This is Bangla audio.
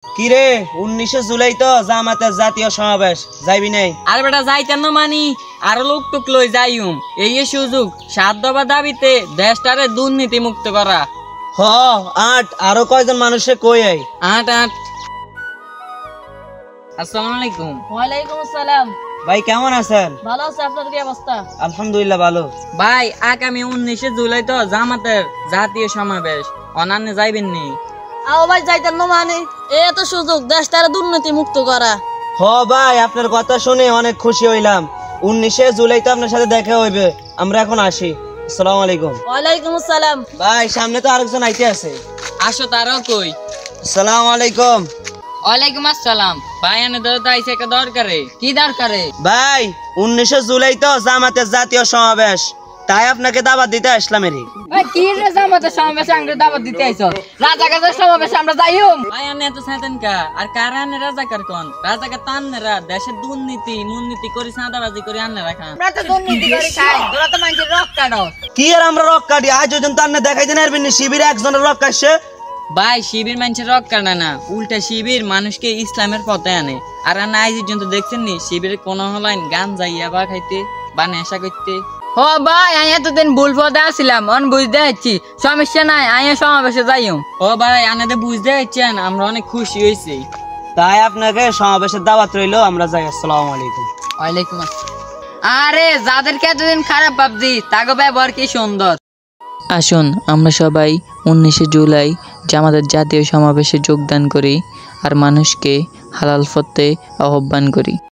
কিরে 19 জুলাই তো জামাতের জাতীয় সমাবেশ যাইবি নাই? আর বেটা যাইতেন না মানি আরো লোক টুক লই যাইম। এই সুযোগ 7 দফা দাবিতে দেশটারে দুর্নীতি মুক্ত করা। হ আট আরো কয়জন মানুষে কই আই। আট আসসালামু আলাইকুম। ওয়ালাইকুম আসসালাম। ভাই কেমন আছেন? ভালো আছে, আপনার কি অবস্থা? আলহামদুলিল্লাহ ভালো। ভাই আগামী 19 জুলাই তো জামাতের জাতীয় সমাবেশ, অনান্যে যাইবেন নি? আও ভাই যাইতেন না মানে এ তো সুযোগ দেশটারে দুর্নীতি মুক্ত করা। হ ভাই আপনার কথা শুনে অনেক খুশি হইলাম। 19 জুলাই তো আপনার সাথে দেখা হইবে, আমরা এখন আসি। আসসালামু আলাইকুম। ওয়ালাইকুম আসসালাম। ভাই সামনে তো আরেকজন আইতে আছে। আসো তারাও কই। আসসালামু আলাইকুম। ওয়ালাইকুম আসসালাম। ভাই আনে তো আইছে একটা দরকারে। কি দরকারে? ভাই 19 জুলাই তো জামাতের জাতীয় সমাবেশ, তাই আপনাকে দাওয়াত দিতে আসলাম। এরি ভাই কি রে জামাতের সমাবেশে আমরা দাওয়াত দিতে আইছো? রাজাকারদের সমাবেশে আমরা যাইম? ভাই আনে এত সাইতেন কা আর কার আনে রাজাকার কোন? রাজাকার তান্নেরা দেশের দুর্নীতি করি সাদাবাজি করে আনে রাখা। আমরা তো দুর্নীতি করি খাই, তোরা তো মানুষের রক কাটো। কি আর আমরা রক কাটি? আজ পর্যন্ত আপনি দেখাইতে পারবেন না শিবিরে একজনের রক কাটছে? ভাই শিবির মানুষের রক কাটে না, উল্টা শিবির মানুষকে ইসলামের পথে আনে। আর আনে আজ পর্যন্ত দেখছেন নি শিবিরে কোন হলাইন গান যাইয়া বা খাইতে বা নেশা করতে? ও ভাই আমি এতদিন ভুল পথে আসছিলাম, অন বুঝতে যাচ্ছি, সমস্যা নাই, আমি সমাবেশে যাইম। ও ভাই আনাদের বুঝতে পারছেন, আমরা অনেক খুশি হয়েছি। তাই আপনাকে সমাবেশের দাওয়াত রইলো, আমরা যাই। আসসালামু আলাইকুম। ওয়ালাইকুম আসসালাম। আরে যাদেরকে এতদিন খারাপ ভাবছি তাকে ব্যবহার কি সুন্দর। আসুন আমরা সবাই 19 জুলাই জামাতের জাতীয় সমাবেশে যোগদান করি আর মানুষকে হালাল পথে আহ্বান করি।